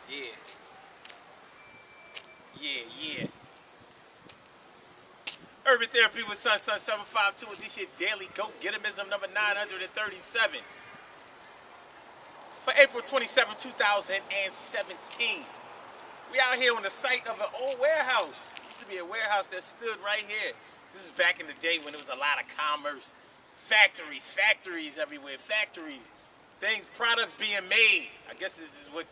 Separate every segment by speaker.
Speaker 1: Yeah, yeah. Urban Therapy with Sun 752 with this shit daily goat Getimism number 937 for April 27, 2017. We out here on the site of an old warehouse. Used to be a warehouse that stood right here. This is back in the day when there was a lot of commerce. Factories everywhere. Factories. Things, products being made. I guess this is what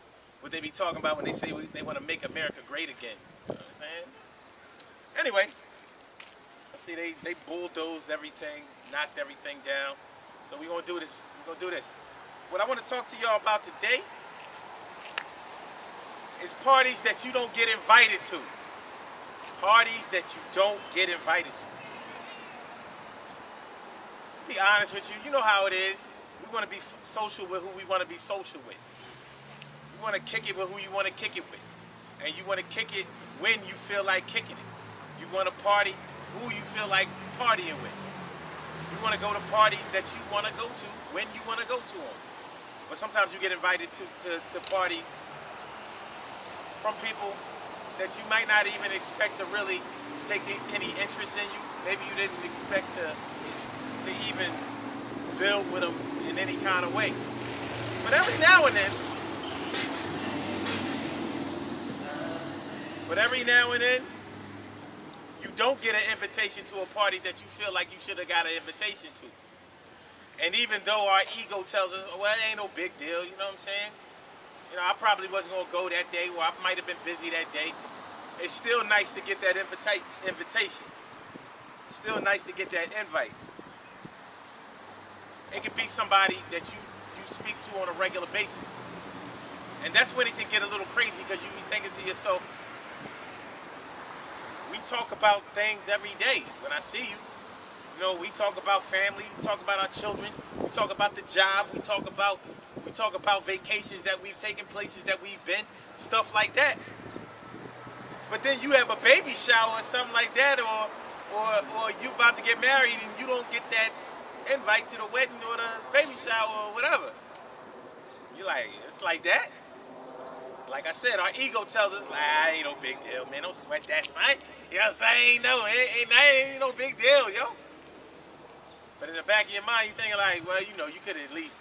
Speaker 1: they be talking about when they say they want to make America great again. You know what I'm saying? Anyway, I see they bulldozed everything, knocked everything down. So we're gonna do this. We're gonna do this. What I want to talk to y'all about today is parties that you don't get invited to. Parties that you don't get invited to. Be honest with you, you know how it is. We want to be social with who we want to be social with. You want to kick it with who you want to kick it with. And you want to kick it when you feel like kicking it. You want to party who you feel like partying with. You want to go to parties that you want to go to when you want to go to them. But sometimes you get invited to parties from people that you might not even expect to really take any interest in you. Maybe you didn't expect to even build with them in any kind of way. But every now and then, you don't get an invitation to a party that you feel like you should have got an invitation to. And even though our ego tells us, well, it ain't no big deal, you know what I'm saying? You know, I probably wasn't going to go that day, or I might have been busy that day. It's still nice to get that invitation. It's still nice to get that invite. It could be somebody that you speak to on a regular basis. And that's when it can get a little crazy, because you be thinking to yourself, we talk about things every day when I see you. You know, we talk about family, we talk about our children, we talk about the job, we talk about vacations that we've taken, places that we've been, stuff like that. But then you have a baby shower or something like that, or you about to get married and you don't get that invite to the wedding or the baby shower or whatever. You're like, it's like that? Like I said, our ego tells us, ain't no big deal, man. Don't sweat that, son. You know what I'm saying? Ain't no big deal, yo. But in the back of your mind, you're thinking like, well, you know, you could at least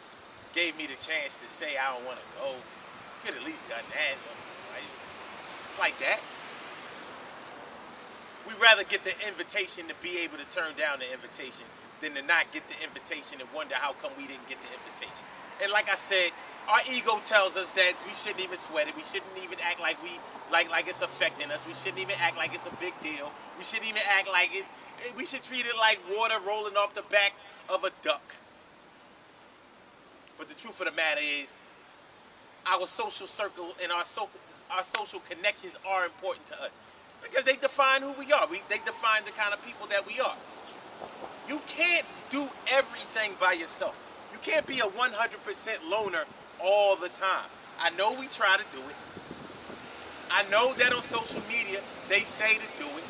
Speaker 1: gave me the chance to say I don't want to go. You could at least done that. It's like that. We'd rather get the invitation to be able to turn down the invitation than to not get the invitation and wonder how come we didn't get the invitation. And like I said, our ego tells us that we shouldn't even sweat it. We shouldn't even act like like it's affecting us. We shouldn't even act like it's a big deal. We shouldn't even act like it. We should treat it like water rolling off the back of a duck. But the truth of the matter is, our social circle and our social connections are important to us because they define who we are. They define the kind of people that we are. You can't do everything by yourself. You can't be a 100% loner all the time. I know we try to do it. I know that on social media they say to do it.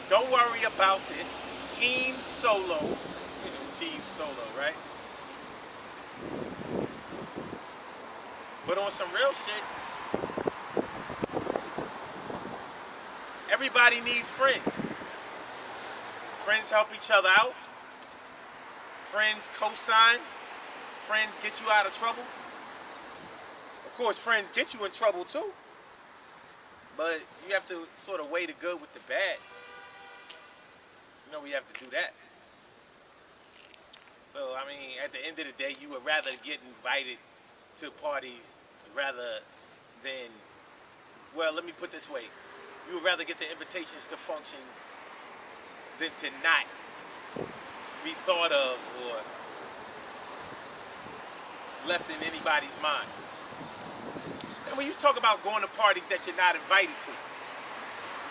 Speaker 1: Don't worry about this. Team solo. Team solo, right? But on some real shit, everybody needs friends. Friends help each other out. Friends co-sign. Friends get you out of trouble. Of course, friends get you in trouble too. But you have to sort of weigh the good with the bad. You know, we have to do that. So, I mean, at the end of the day, you would rather get invited to parties rather than, well, let me put this way. You would rather get the invitations to functions than to not be thought of or left in anybody's mind. And when you talk about going to parties that you're not invited to,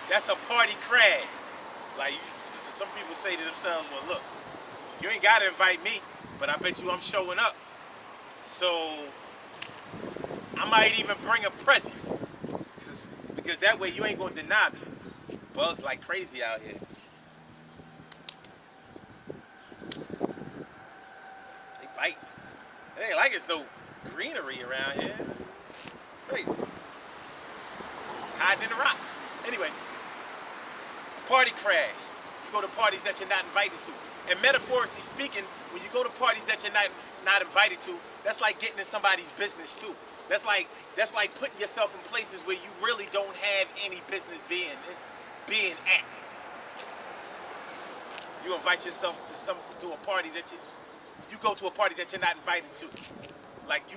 Speaker 1: that's a party crash. Like, some people say to themselves, well, look, you ain't got to invite me, but I bet you I'm showing up. So I might even bring a present, because that way you ain't going to deny me. Bugs like crazy out here. They bite. It ain't like it's no greenery around here. It's crazy. hiding in the rocks. Anyway, party crash. You go to parties that you're not invited to. And metaphorically speaking, when you go to parties that you're not invited to, that's like getting in somebody's business too. That's like putting yourself in places where you really don't have any business being at. You invite yourself to a party that you go to a party that you're not invited to. Like you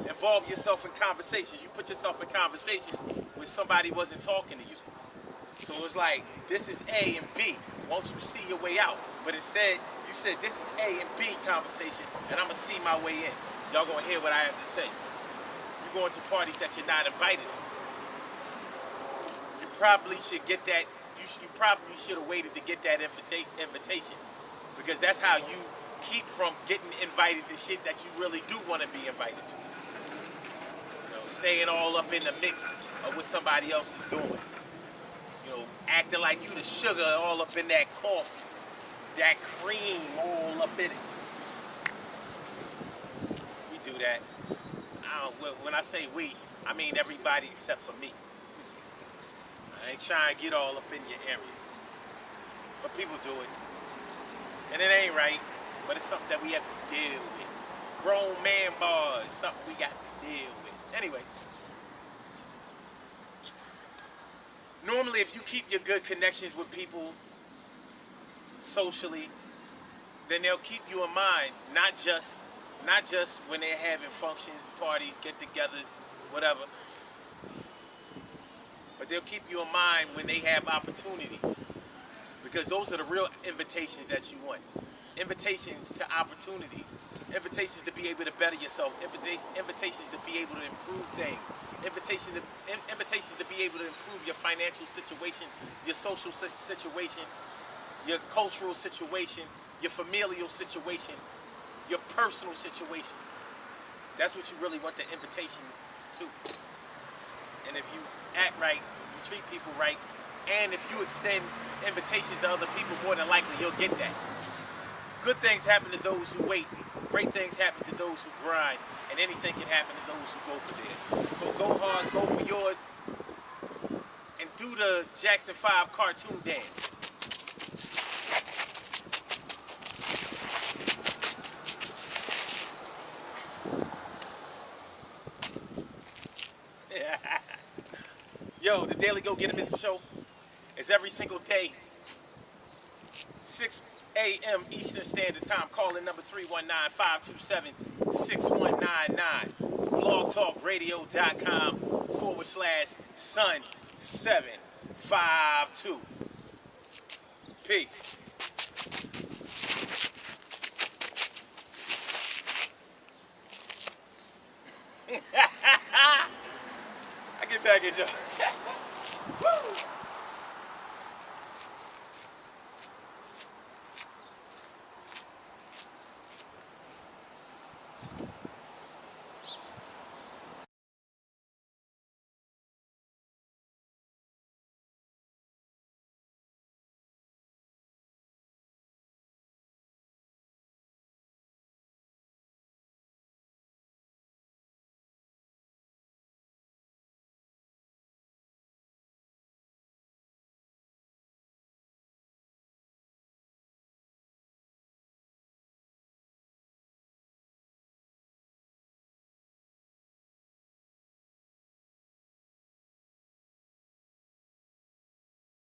Speaker 1: involve yourself in conversations. You put yourself in conversations where somebody wasn't talking to you. So it's like, this is A and B. Won't you see your way out? But instead, you said this is A and B conversation, and I'm gonna see my way in. Y'all gonna hear what I have to say. You going to parties that you're not invited to. You probably should get that. You probably should have waited to get that invitation, because that's how you keep from getting invited to shit that you really do want to be invited to. You know, staying all up in the mix of what somebody else is doing. You know, acting like you the sugar all up in that coffee, that cream all up in it. We do that. When I say we, I mean everybody except for me. I ain't trying to get all up in your area. But people do it. And it ain't right, but it's something that we have to deal with. Grown man bars, something we got to deal with. Anyway. Normally, if you keep your good connections with people socially, then they'll keep you in mind, not just when they're having functions, parties, get-togethers, whatever. But they'll keep you in mind when they have opportunities, because those are the real invitations that you want. Invitations to opportunities, invitations to be able to better yourself, invitations to be able to improve things, invitations to be able to improve your financial situation, your social situation, your cultural situation, your familial situation, your personal situation. That's what you really want the invitation to. And if you act right, you treat people right, and if you extend invitations to other people, more than likely you'll get that. Good things happen to those who wait. Great things happen to those who grind. And anything can happen to those who go for theirs. So go hard, go for yours, and do the Jackson 5 cartoon dance. Yo, the Daily Go Get 'Em Show is every single day, 6 a.m. Eastern Standard Time. Call in number 319-527-6199. blogtalkradio.com/Sun752. Peace. I get back at y'all. Woo!